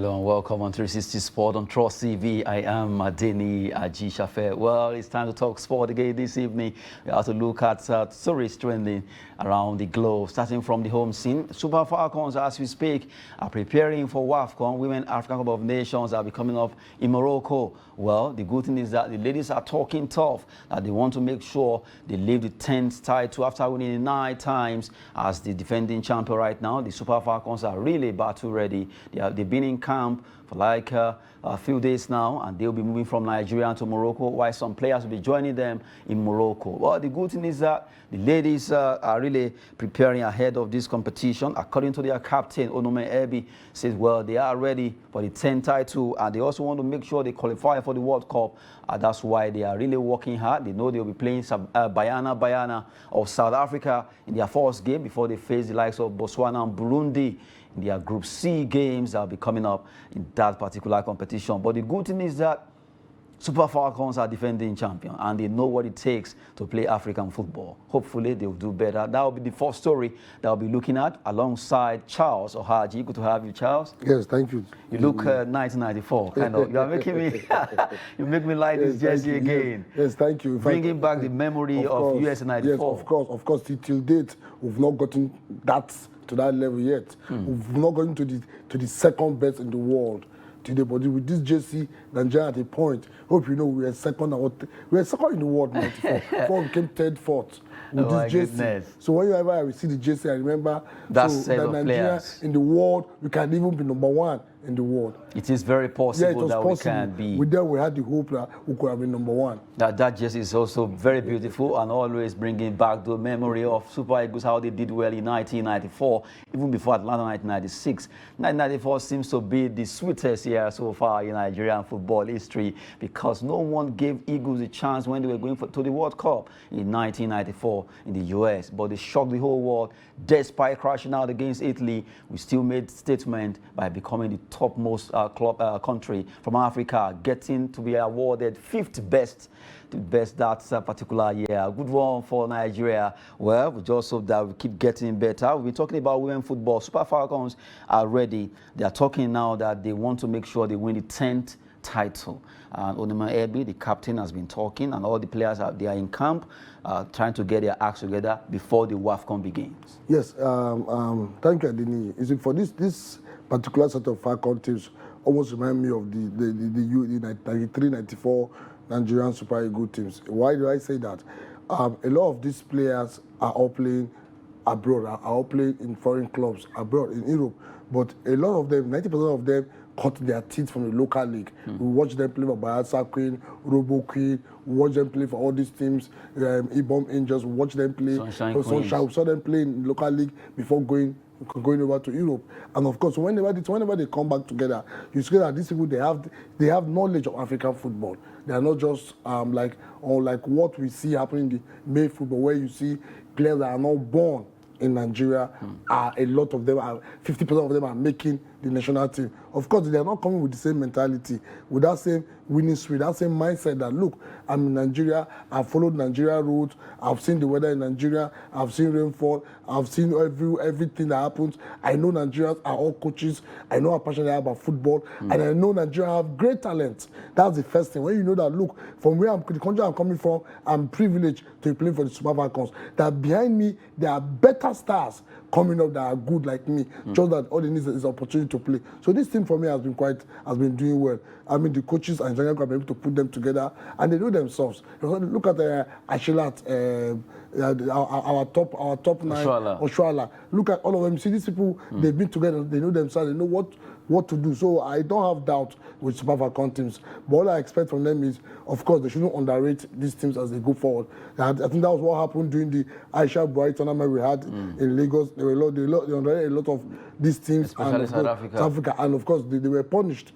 Hello and welcome on 360 Sport on Trust TV. I am Adeni Ajishafe. Well, it's time to talk sport again this evening. We have to look at stories trending around the globe, starting from the home scene. Super Falcons, as we speak, are preparing for Wafcon. Women African Cup of Nations are coming up in Morocco. Well, the good thing is that the ladies are talking tough, that they want to make sure they leave the 10th title after winning 9 times as the defending champion right now. The Super Falcons are really battle ready. They've been in camp for like a few days now, and they'll be moving from Nigeria to Morocco, while some players will be joining them in Morocco. Well, the good thing is that the ladies are really preparing ahead of this competition. According to their captain, Onome Ebi, says, well, they are ready for the 10th title, and they also want to make sure they qualify for the World Cup. That's why they are really working hard. They know they'll be playing Bayana of South Africa in their first game before they face the likes of Botswana and Burundi in their Group C games that will be coming up in that particular competition. But the good thing is that Super Falcons are defending champion, and they know what it takes to play African football. Hopefully, they'll do better. That will be the first story that I'll be looking at alongside Charles Ohaji. Good to have you, Charles. Yes, thank you. You look 1994, kind of. You are making me, you make me like this jersey again. Yes, thank you. Bringing back the memory of US 94. Yes, of course. Till date, we've not gotten to that level yet. We've not gotten to the second best in the world today. But with this jersey, Nigeria at a point, hope you know we were second in the world 94 before we became third, fourth with this jersey. Goodness. So whenever I see the jersey, I remember that Nigeria players in the world, we can even be number 1 in the world. It is very possible that we can be. With them, we had the hope that we could have been number 1. That jersey is also very beautiful and always bringing back the memory of Super Eagles, how they did well in 1994, even before Atlanta 1996. 1994 seems to be the sweetest year so far in Nigerian football history because no one gave Eagles a chance when they were going to the World Cup in 1994 in the US. But they shocked the whole world. Despite crashing out against Italy, we still made statement by becoming the topmost country from Africa, getting to be awarded 5th best that particular year. A good one for Nigeria. Well, we just hope that we keep getting better. We've been talking about women football. Super Falcons are ready. They are talking now that they want to make sure they win the 10th title. And Onome Ebi, the captain, has been talking, and all the players they are in camp, trying to get their acts together before the Wafcon begins. Yes, thank you, Adini. You see, for this particular set of Falcon teams, almost remind me of the 93-94 Nigerian Super Eagles teams. Why do I say that? A lot of these players are all playing abroad, are all playing in foreign clubs abroad in Europe, but a lot of them, 90% of them, cut their teeth from the local league. We watch them play for Bayelsa Queen, Robo Queen, we watch them play for all these teams, Ibom Angels, we watch them play Sunshine. We saw them play in the local league before going over to Europe. And of course, whenever they come back together, you see that these people, they have knowledge of African football. They are not just like what we see happening in the male football, where you see players that are not born in Nigeria, a lot of them, 50% of them are making the national team. Of course, they are not coming with the same mentality, with that same winning spirit, that same mindset that, look, I'm in Nigeria, I've followed Nigeria route, I've seen the weather in Nigeria, I've seen rainfall, I've seen everything that happens. I know Nigerians are all coaches, I know how passionate they are about football, and I know Nigeria have great talent. That's the first thing. When you know that, look, from the country I'm coming from, I'm privileged to play for the Super Falcons, that behind me, there are better stars coming up that are good like me, just that all they need is opportunity to play. So this team for me has been doing well. I mean, the coaches and general have been able to put them together, and they know themselves. Look at Ashilat, our top 9, Oshuala. Look at all of them. See, these people, they've been together, they know themselves, they know what to do. So I don't have doubt with Super Falcons teams. But all I expect from them is, of course, they shouldn't underrate these teams as they go forward. I think that was what happened during the Aisha Buhari tournament we had in Lagos. They underrated a lot of these teams. Especially and South Africa. And of course, they were punished.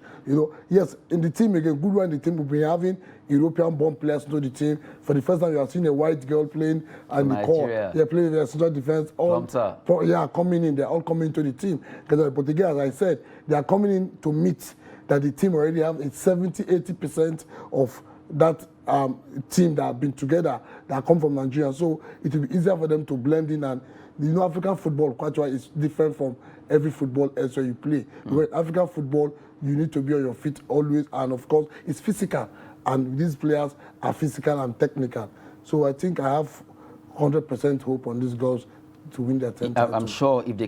Yes, in the team, again, good one in the team, we've been having European-born players into the team. For the first time, you have seen a white girl playing and the core. They're playing their central defense. Coming in. They're all coming into the team. But again, as I said, they are coming in to meet that the team already have 70-80% of that team that have been together that come from Nigeria. So it will be easier for them to blend in. And African football, quite right, is different from every football elsewhere you play. Because African football, you need to be on your feet always, and of course, it's physical. And these players are physical and technical. So I think I have 100% hope on these girls to win their 10th title. I'm sure if they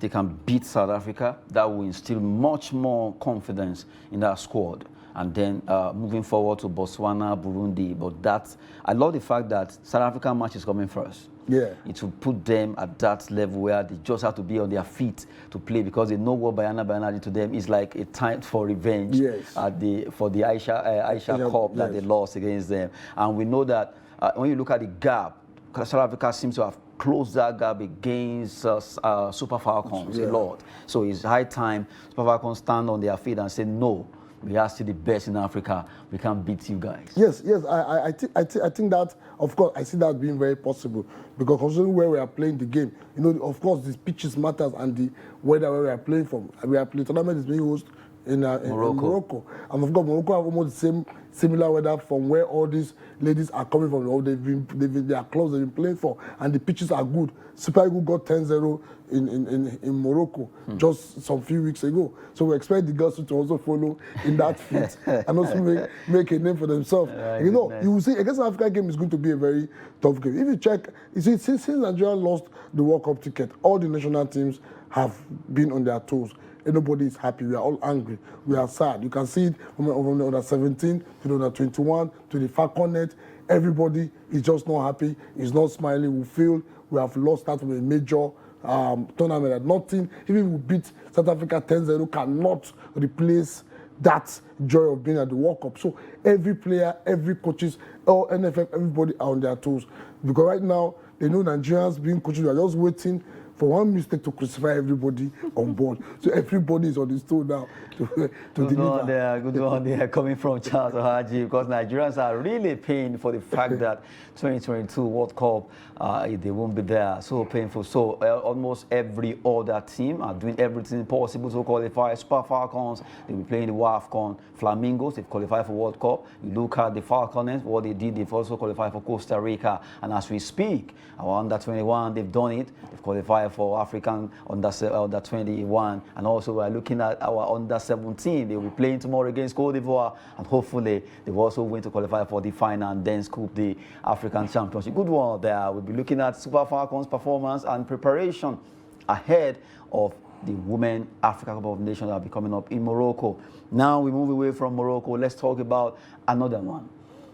can beat South Africa, that will instill much more confidence in that squad. And then moving forward to Botswana, Burundi. But I love the fact that South African match is coming first. Yeah. It will put them at that level where they just have to be on their feet to play, because they know what Bayana did to them is like a time for revenge. Yes. For the Aisha Cup that they lost against them. And we know that when you look at the gap, South Africa seems to have closed that gap against Super Falcons a lot. So it's high time Super Falcons stand on their feet and say, no, we are still the best in Africa. We can't beat you guys. Yes. I think that, of course, I see that being very possible, because considering where we are playing the game, of course, the pitches matters and the weather where we are playing from. Tournament is being hosted in Morocco. And of course, Morocco have almost the similar weather from where all these ladies are coming from. Their clubs they've been playing for, and the pitches are good. Super Eagles got 10-0 in Morocco just some few weeks ago. So we expect the girls to also follow in that feat and also make a name for themselves. You will see against the Africa game is going to be a very tough game. If you check, you see, since Nigeria lost the World Cup ticket, all the national teams have been on their toes. And nobody is happy. We are all angry. We are sad. You can see it from the under 17 to the under 21 to the Falcons. Everybody is just not happy. Is not smiling. We feel we have lost out from a major tournament. That nothing, even we beat South Africa 10-0, cannot replace that joy of being at the World Cup. So every player, every coaches, all NFF, everybody are on their toes. Because right now, they know Nigerians being coaches are just waiting for one mistake to crucify everybody on board. So everybody is on his toe now to deliver. Good one there coming from Charles Ohaji, because Nigerians are really paying for the fact that 2022 World Cup, they won't be there. So painful. So almost every other team are doing everything possible to qualify. Super Falcons, they'll be playing the Wafcon. Flamingos, they've qualified for World Cup. You look at the Falcons, what they did, they've also qualified for Costa Rica. And as we speak, our under 21, they've done it. They've qualified for African under 21, and also we're looking at our under 17. They'll be playing tomorrow against Cote d'Ivoire, and hopefully they will also win to qualify for the final and then scoop the African Championship. Good one there. We'll be looking at Super Falcons' performance and preparation ahead of the Women Africa Cup of Nations that will be coming up in Morocco. Now we move away from Morocco. Let's talk about another one.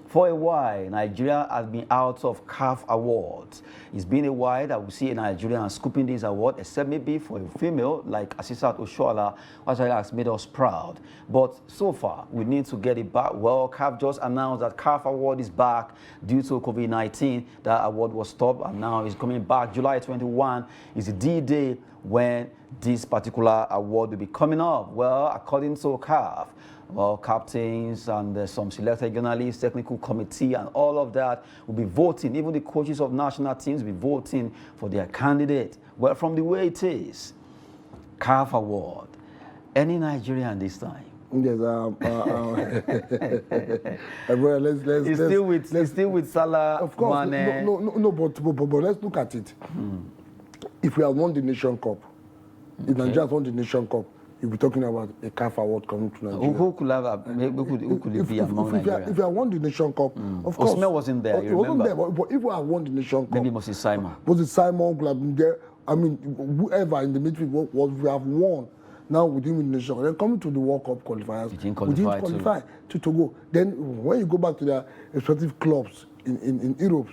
For a while, Nigeria has been out of CAF awards. It's been a while that we see a Nigerian scooping this award, except maybe for a female like Asisat Oshoala, which has made us proud. But so far, we need to get it back. Well, CAF just announced that CAF award is back due to COVID-19. That award was stopped, and now it's coming back. July 21 is the D-Day when this particular award will be coming up. Well, according to CAF, well, captains and some selected journalists, technical committee, and all of that will be voting. Even the coaches of national teams will be voting for their candidate. Well, from the way it is, CAF award, any Nigerian this time? Yes, It's still with Salah. Of course, Mane. no, but let's look at it. If we have won the Nation Cup, if Nigeria has won the Nation Cup, you'll be talking about a CAF award coming to Nigeria. Who could it be among Nigeria? If you have won the Nation Cup, of course. Osman wasn't there, you remember? Wasn't there, but if we have won the Nation Cup... Maybe Moses Simon. Moses Simon could have been there. I mean, whoever in the midfield, we have won. Now we didn't win the Nation Cup. Then coming to the World Cup qualifiers, we didn't qualify to go. Then when you go back to their respective clubs in Europe,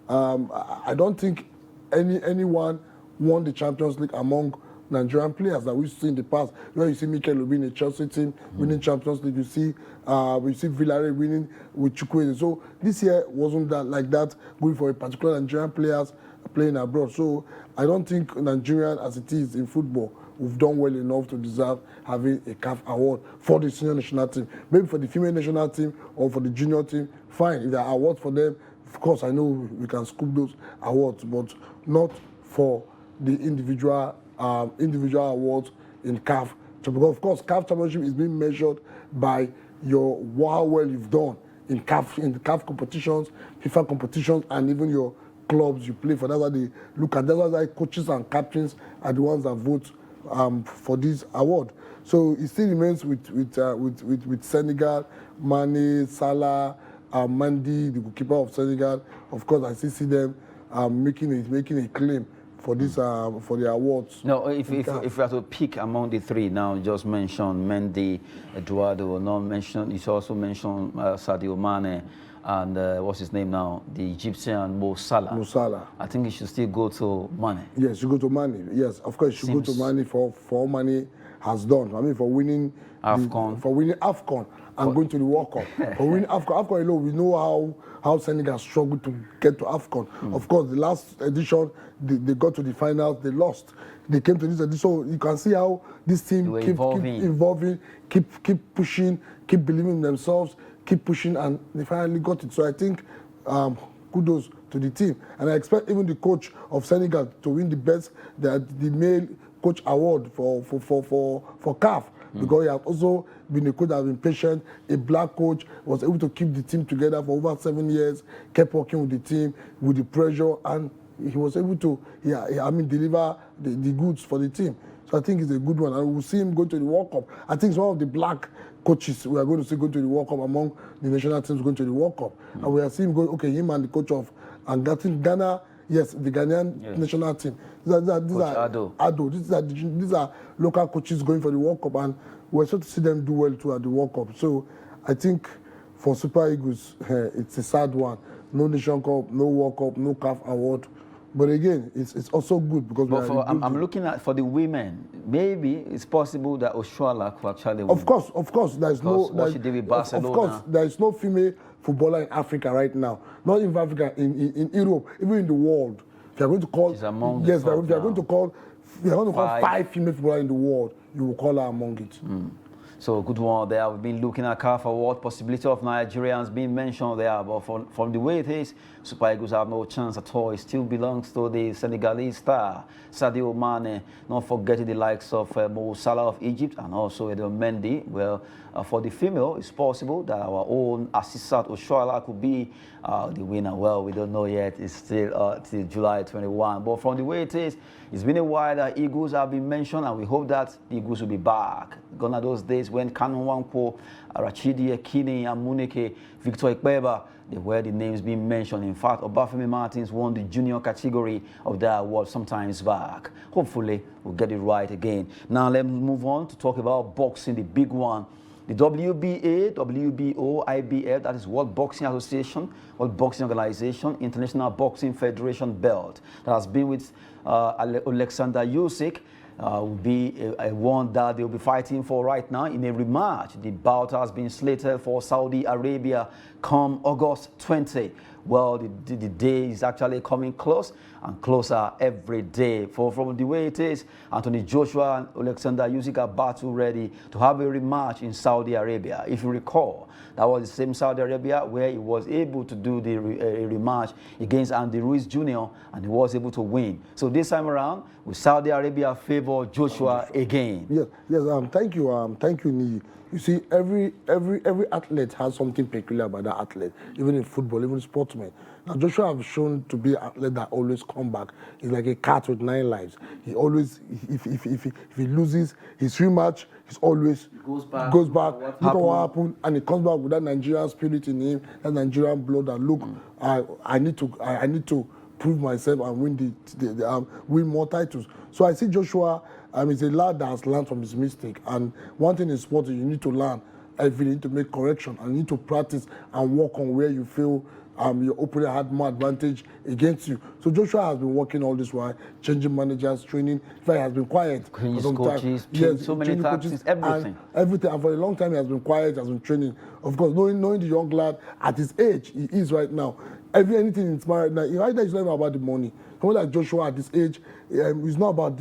I don't think anyone won the Champions League among Nigerian players that we've seen in the past. Where you see Mikel Obi in the Chelsea team winning Champions League, you see Villarreal winning with Chukwueze. So this year wasn't that like that, going for a particular Nigerian players playing abroad. So I don't think Nigerian, as it is in football, we've done well enough to deserve having a CAF award for the senior national team. Maybe for the female national team or for the junior team, fine. If there are awards for them, of course I know we can scoop those awards, but not for the individual awards in CAF. So because of course CAF championship is being measured by how well you've done in CAF competitions, FIFA competitions, and even your clubs you play for. That's why they look at. That's why coaches and captains are the ones that vote for this award. So it still remains with Senegal, Mane, Salah, Mendy, the goalkeeper of Senegal. Of course, I still see them making a claim for this for the awards. No, if we have to pick among the three now, just mention Mendy, Eduardo, not mention. You also mentioned Sadio Mane and what's his name now, the Egyptian Mo Salah. Mo Salah. I think he should still go to Mane. Yes, you go to Mane. Yes, of course, you should go to Mane for all Mane has done. I mean, for winning AFCON and going to the World Cup. For winning AFCON alone, we know how Senegal struggled to get to AFCON. Of course, the last edition, they got to the finals, they lost. They came to this edition, so you can see how this team keep evolving, keep pushing, keep believing in themselves, keep pushing, and they finally got it. So I think kudos to the team. And I expect even the coach of Senegal to win the male coach award for CAF. Because he has also been a coach that has been patient, a black coach, was able to keep the team together for over 7 years, kept working with the team, with the pressure, and he was able to, deliver the goods for the team. So I think it's a good one, and we'll see him go to the World Cup. I think some of the black coaches we are going to see go to the World Cup among the national teams going to the World Cup. And we are seeing him go, him and the coach of, and getting Ghana, yes, the Ghanaian national team. These are local coaches going for the World Cup, and we're sure to see them do well too at the World Cup. So I think for Super Eagles, it's a sad one. No Nation Cup, no World Cup, no CAF award. But again, it's also good because I'm looking at for the women. Maybe it's possible that Oshuala could actually win. Of course, there is what she did with Barcelona. Of course, there is no female footballer in Africa right now. Not in Africa, in Europe, even in the world. If you are going to call, yes, if you are going to call 5 female footballers in the world, you will call her among it. So good one there. We've been looking at CAF award, possibility of Nigerians being mentioned there, but from the way it is, Super Eagles have no chance at all. It still belongs to the Senegalese star, Sadio Mane, not forgetting the likes of Mo Salah of Egypt and also Edouard Mendy. Well, for the female, it's possible that our own Asisat Oshuala could be the winner. Well, we don't know yet. It's still till July 21. But from the way it is, it's been a while that Eagles have been mentioned, and we hope that the Eagles will be back. Gone are those days when Kanu Wankwo, Rachidi Ekini, and Munike, Victor Ikpeba, they were the names being mentioned. In fact, Obafemi Martins won the junior category of that award sometimes back. Hopefully, we'll get it right again. Now, let's move on to talk about boxing, the big one. The WBA, WBO, IBF, that is World Boxing Association, World Boxing Organization, International Boxing Federation belt that has been with Alexander Usyk, will be a one that they'll be fighting for right now in a rematch. The bout has been slated for Saudi Arabia come August 20. Well, the day is actually coming close and closer every day. From the way it is, Anthony Joshua and Alexander Usyk are battle ready to have a rematch in Saudi Arabia. If you recall, that was the same Saudi Arabia where he was able to do the rematch against Andy Ruiz Jr. and he was able to win. So this time around, will Saudi Arabia favor Joshua again? Yes. Thank you, Nii. You see, every athlete has something peculiar about that athlete, even in football, even sportsmen. Now, Joshua has shown to be an athlete that always comes back. He's like a cat with 9 lives. He always, if he loses his rematch, he's always goes back. Look at what happened, and he comes back with that Nigerian spirit in him, that Nigerian blood. That look, I need to prove myself and win more titles. So I see Joshua. He's a lad that has learned from his mistake. And one thing in sport is you need to learn every day, you need to make correction, and you need to practice and work on where you feel your opponent had more advantage against you. So Joshua has been working all this while, changing managers, training. In fact, he has been quiet. Coaches, so many tactics, everything. And for a long time, he has been quiet, has been training. Of course, knowing the young lad at his age, he is right now. Anything inspired now, right now, it's not even about the money. Someone like Joshua at this age, it's not about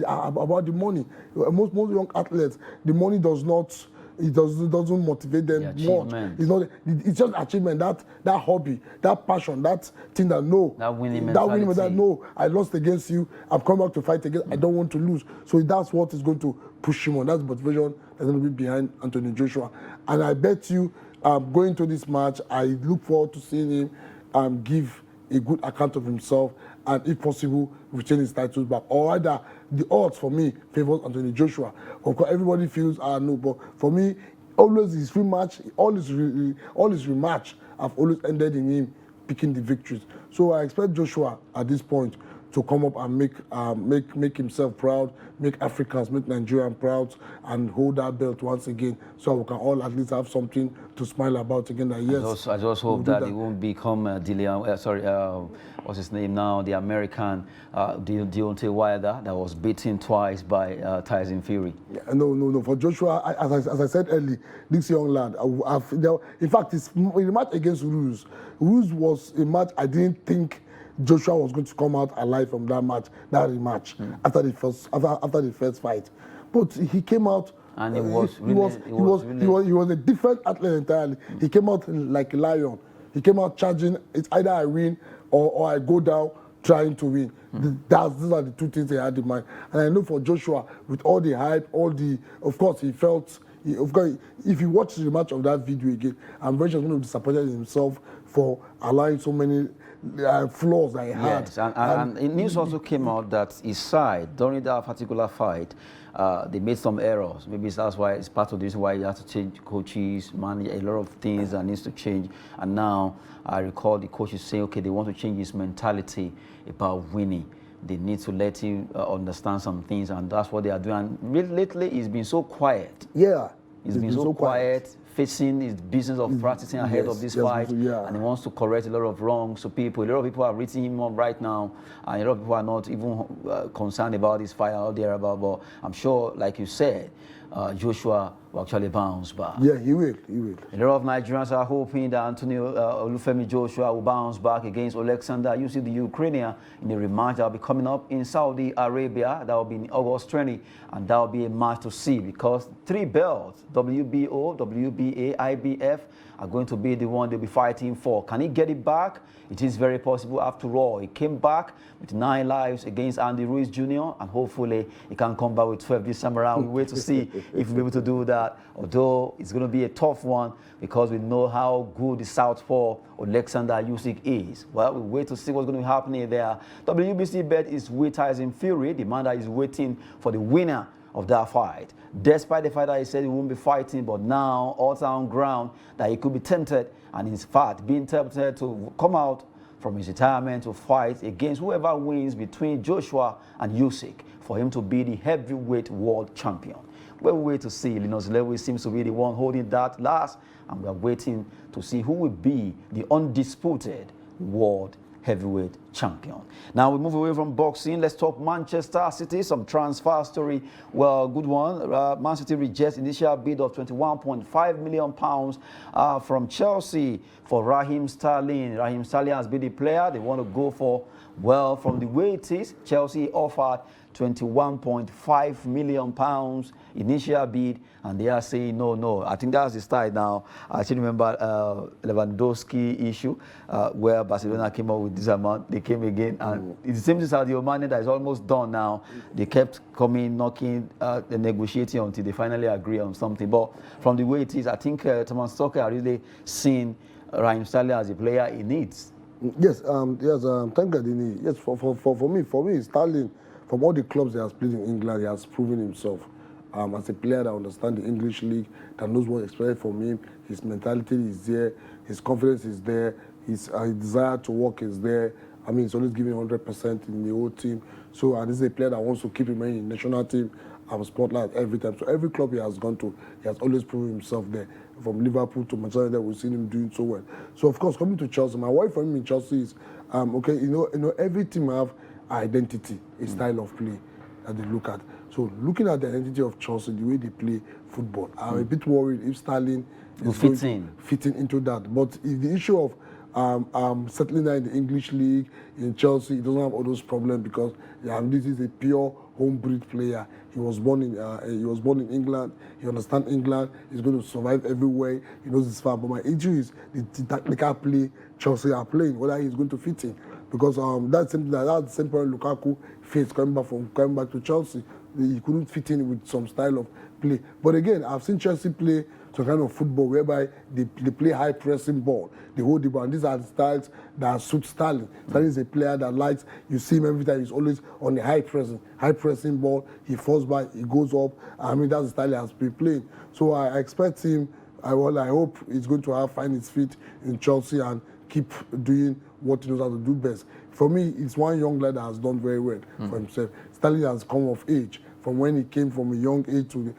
the money. Most young athletes, the money doesn't motivate them much. It's just achievement, that hobby, that passion, that thing that winning mentality. I lost against you, I've come back to fight again, I don't want to lose. So that's what is going to push him on. That's the motivation that's going to be behind Anthony Joshua. And I bet you going to this match, I look forward to seeing him give a good account of himself and, if possible, retain his titles back. Or rather, the odds for me favors Anthony Joshua. Of course, everybody feels, no, but for me, always his rematch, all his rematch have always ended in him picking the victories. So I expect Joshua at this point to come up and make himself proud, make Africans, make Nigerian proud, and hold that belt once again, so we can all at least have something to smile about again. That yes, I just hope that it won't become what's his name now, the American Deontay Wilder that was beaten twice by Tyson Fury. Yeah, no. For Joshua, as I said earlier, this young lad, in fact, in the match against Ruse was a match I didn't think Joshua was going to come out alive from that rematch after the first fight, but he came out and he was a different athlete entirely. He came out like a lion. He came out charging. It's either I win or I go down trying to win. These are the two things he had in mind. And I know for Joshua, with all the hype, of course, he felt. Of course, if you watch the match of that video again, I'm very sure he's going to be disappointed in himself for allowing so many flaws that he had. Yes, and news also came out that his side, during that particular fight, they made some errors. Maybe that's why it's part of the reason why he has to change coaches, manage a lot of things that needs to change. And now I recall the coaches saying, okay, they want to change his mentality about winning. They need to let him understand some things, and that's what they are doing. And lately, he's been so quiet. Yeah. He's been so quiet, facing his business of practicing ahead of this fight, and he wants to correct a lot of wrongs to people. A lot of people are reaching him up right now, and a lot of people are not even concerned about this fight out there. But I'm sure, like you said, Joshua will actually bounce back. Yeah, he will. A lot of Nigerians are hoping that Antonio Olufemi Joshua will bounce back against Alexander Usyk, the Ukrainian, in a rematch that will be coming up in Saudi Arabia. That will be in August 20, and that will be a match to see, because 3 belts, WBO, WBA, IBF, are going to be the one they'll be fighting for. Can he get it back? It is very possible. After all, he came back with 9 lives against Andy Ruiz Jr., and hopefully he can come back with 12 this time around. We wait to see if we'll be able to do that, although it's going to be a tough one because we know how good the southpaw Alexander Usyk is. Well, we wait to see what's going to be happening there. WBC bet is with Tyson Fury, the man that is waiting for the winner of that fight. Despite the fact that he said he won't be fighting, but now all on ground that he could be tempted, and in fact being tempted to come out from his retirement to fight against whoever wins between Joshua and Usyk for him to be the heavyweight world champion. We'll wait to see. Linus Lewis seems to be the one holding that last, and we're waiting to see who will be the undisputed world heavyweight champion. Now we move away from boxing. Let's talk Manchester City, some transfer story. Well, good one. Man City rejects initial bid of £21.5 million from Chelsea for Raheem Sterling. Raheem Sterling has been the player they want to go for. Well, from the way it is, Chelsea offered £21.5 million initial bid, and they are saying no. I think that's the style now. I still remember Lewandowski issue where Barcelona came up with this amount. They came again, and it's the same thing as Sadio Mane that is almost done now. They kept coming, knocking, negotiating until they finally agree on something. But from the way it is, I think Thomas Tuchel are really seeing Raheem Sterling as a player he needs. Yes, thank you. Yes, for me, Sterling, from all the clubs he has played in England, he has proven himself as a player that understands the English league, that knows what is expected from him. His mentality is there, his confidence is there, his desire to work is there. I mean, he's always giving 100% in the whole team. So, and this is a player that wants to keep remaining in the national team spotlight every time. So every club he has gone to, he has always proven himself there. From Liverpool to Manchester United, we've seen him doing so well. So of course, coming to Chelsea, my wife for him in Chelsea is okay. You know, every team have identity, a style of play that they look at. So looking at the identity of Chelsea, the way they play football, I'm a bit worried if Sterling is fitting into that. But if the issue of settling down in the English league in Chelsea, he doesn't have all those problems because this is a pure home-breed player. He was born in England. He understands England. He's going to survive everywhere. He knows his far. But my issue is the technical play Chelsea are playing, whether he's going to fit in. Because that's the same point Lukaku faced coming back to Chelsea. He couldn't fit in with some style of play. But again, I've seen Chelsea play some kind of football whereby they play high pressing ball, they hold the ball. And these are the styles that suit Sterling. Sterling is a player that likes, you see him every time, he's always on the high pressing ball. He falls back, he goes up. I mean, that's the style he has been playing. So I expect him, I hope he's going to find his feet in Chelsea and keep doing what he knows how to do best. For me, it's one young lad that has done very well for himself. Sterling has come of age. From when he came from a young age to,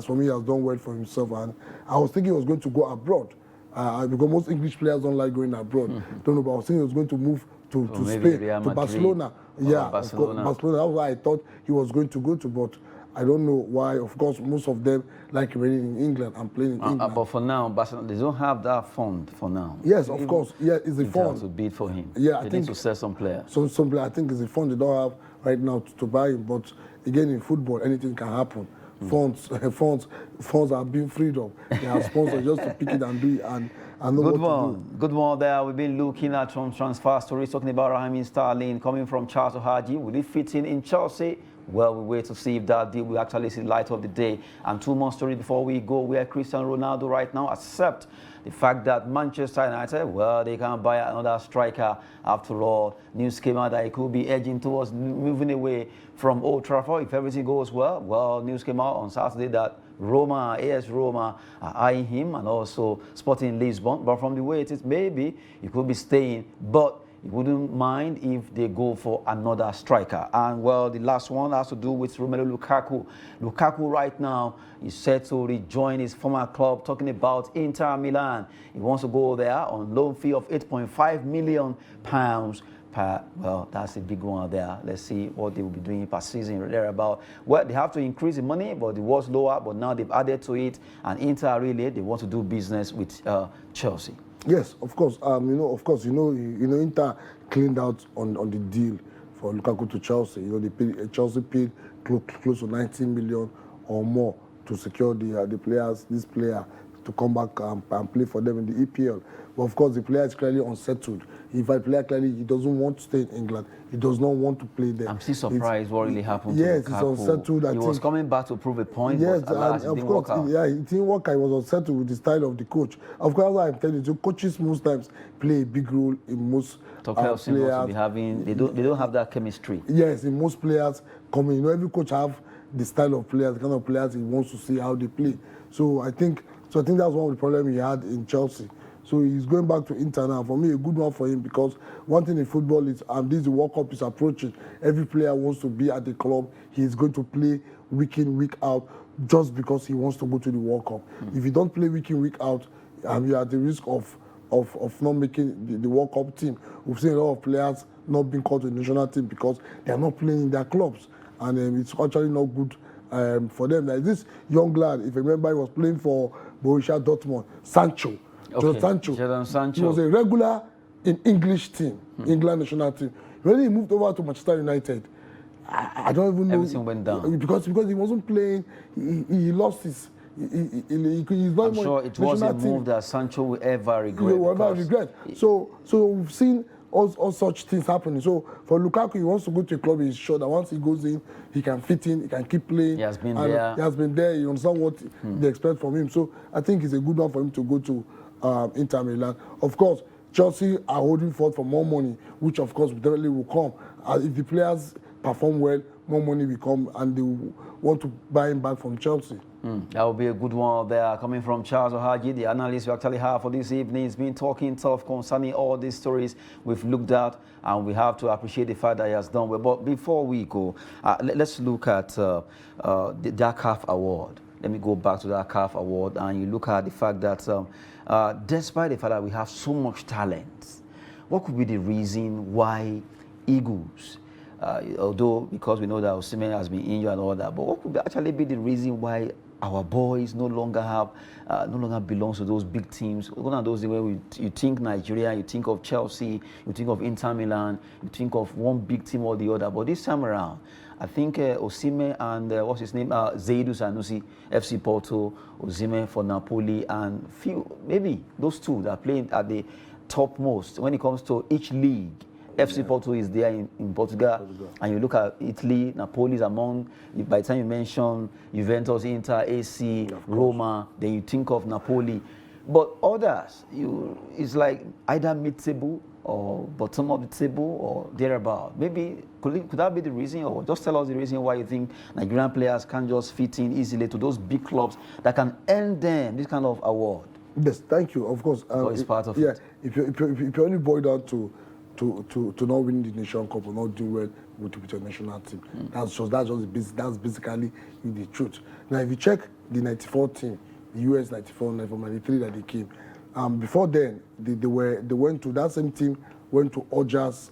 for me, he has done well for himself. And I was thinking he was going to go abroad. Because most English players don't like going abroad. Don't know, but I was thinking he was going to move to Spain, to Barcelona. Yeah, Barcelona. Barcelona. That's why I thought he was going to go to, but I don't know why. Of course, most of them like remaining in England and playing in England. But for now, Barcelona, they don't have that fund for now. Yes, of course. Yeah, it's a fund. To bid for him. Yeah, I they think need to sell some players. Some player, I think it's a fund they don't have right now to buy him. But again, in football, anything can happen. Funds are being freed up. They have sponsors just to pick it and do it and know what to do. Good one there. We've been looking at some transfer stories, talking about Raheem Sterling coming from Charles Ohaji. Will he fit in Chelsea? Well, we wait to see if that deal will actually see the light of the day. And two more stories before we go, where Cristiano Ronaldo right now accept the fact that Manchester United, well, they can buy another striker. After all, news came out that he could be edging towards moving away from Old Trafford if everything goes well. Well, news came out on Saturday that AS Roma are eyeing him, and also Sporting Lisbon. But from the way it is, maybe he could be staying, but he wouldn't mind if they go for another striker. And well, the last one has to do with Romelu Lukaku. Lukaku right now is set to rejoin his former club, talking about Inter Milan. He wants to go there on loan fee of £8.5 million per, well, that's a big one there. Let's see what they will be doing per season thereabout. Well, they have to increase the money, but it was lower, but now they've added to it. And Inter really, they want to do business with Chelsea. Yes, of course. Inter cleaned out on the deal for Lukaku to Chelsea. Chelsea paid close to 19 million or more to secure this player to come back and play for them in the EPL. But of course, the player is clearly unsettled. If a player clearly he doesn't want to stay in England, he does not want to play there. I'm still surprised what really happened to Lukaku. Yes, he's unsettled. He was coming back to prove a point, yes, but alas, it didn't work out. Yeah, it didn't work out. He was unsettled with the style of the coach. Of course, I'm telling you, coaches most times play a big role in most players. To be having, they don't have that chemistry. Yes, in most players coming. Every coach have the style of players, the kind of players he wants to see how they play. So I think that's one of the problems he had in Chelsea. So he's going back to Inter now. For me, a good one for him, because one thing in football is, the World Cup is approaching. Every player wants to be at the club. He's going to play week in, week out, just because he wants to go to the World Cup. If you don't play week in, week out, you're at the risk of not making the World Cup team. We've seen a lot of players not being called to the national team because they are not playing in their clubs. And it's actually not good for them. Like this young lad, if you remember, he was playing for Borussia Dortmund, Sancho. Jadon Sancho. He was a regular in English team, England national team. When he moved over to Manchester United, I don't even know. Everything went down. Because he wasn't playing, he lost his... he's not I'm sure it was a move that Sancho will ever regret. He will ever regret. So we've seen all such things happening. So for Lukaku, he wants to go to a club. He's sure that once he goes in, he can fit in, he can keep playing. He has been there. He has been there. You understand what they expect from him. So I think it's a good one for him to go to Inter Milan. Of course, Chelsea are holding forth for more money, which of course definitely will come. If the players perform well, more money will come, and they will want to buy him back from Chelsea. That will be a good one there, coming from Charles Ohaji, the analyst we actually have for this evening. He's been talking tough concerning all these stories we've looked at, and we have to appreciate the fact that he has done well. But before we go, let's look at the CAF Award. Let me go back to that CAF Award, and you look at the fact that despite the fact that we have so much talent, what could be the reason why Eagles, although because we know that Osimhen has been injured and all that, but what could actually be the reason why our boys no longer belongs to those big teams? One of those where you think Nigeria, you think of Chelsea, you think of Inter Milan, you think of one big team or the other. But this time around, I think Osimhen and what's his name, Zaidou Sanusi, FC Porto, Osimhen for Napoli, and maybe those two that are playing at the topmost when it comes to each league. FC Porto is there in Portugal. And you look at Italy, Napoli is among, by the time you mention Juventus, Inter, AC, Roma, then you think of Napoli. But others, it's like either mid-table or bottom of the table or thereabout. Maybe, could that be the reason? Or just tell us the reason why you think Nigerian players can't just fit in easily to those big clubs that can earn them this kind of award? Yes, thank you. Of course. It's part of it. If you only boil down to not winning the Nation Cup or not doing well with your national team, that's basically the truth. Now, if you check the '94 team, the US '94, '93 that they came, before then they went to that same team, went to Ojas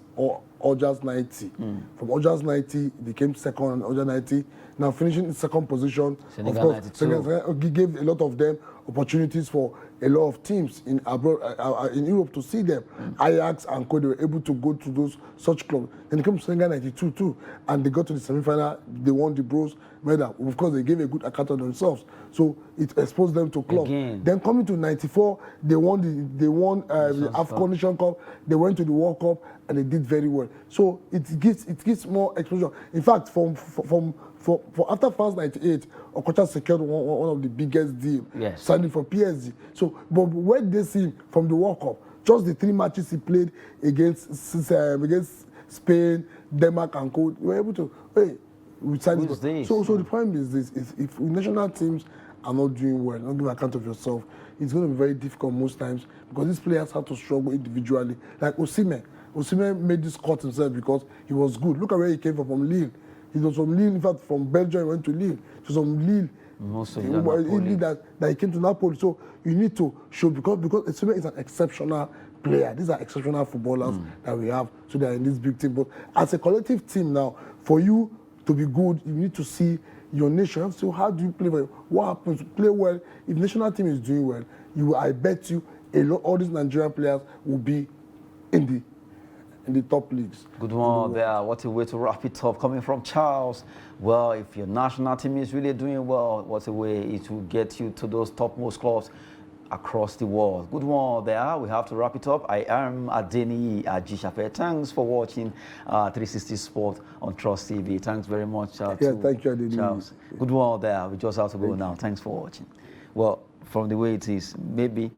90. From Ojas 90, they came second in Ojas 90. Now finishing in second position. Senegal of course, Senegal gave a lot of them opportunities for a lot of teams in abroad, in Europe to see them. Ajax and Co, they were able to go to those such clubs. Then they came to Senegal 92 too, and they got to the semi-final. They won the bronze medal. Of course, they gave a good account of themselves, so it exposed them to clubs. Then coming to '94, they won the Wafcon Nation Cup. They went to the World Cup and they did very well. So it gives more exposure. In fact, for after France '98, Okocha secured one of the biggest deals, signing for PSG. So, but when they see him from the World Cup, just the 3 matches he played against Spain, Denmark, and Co, we were able to we signed him. So the problem is this: if national teams are not doing well, not giving account of yourself, it's going to be very difficult most times because these players have to struggle individually. Like Osimhen made this cut himself because he was good. Look at where he came from Lille. He was from Lille. In fact, from Belgium, he went to Lille. He was from Lille. That he came to Napoli. So you need to show because Osimhen is an exceptional player. These are exceptional footballers that we have. So they are in this big team. But as a collective team now, for you to be good, you need to see your nation. So how do you play well? What happens? Play well. If national team is doing well, I bet you all these Nigerian players will be in the top leagues. Good one there. What a way to wrap it up. Coming from Charles. Well, if your national team is really doing well, what a way it will get you to those topmost clubs across the world. Good one there. We have to wrap it up. I am Adeni Ajishafe. Thanks for watching 360 Sport on Trust TV. Thanks very much to thank you, Adeni. Charles. Good one there. We just have to go now. Thanks for watching. Well, from the way it is, maybe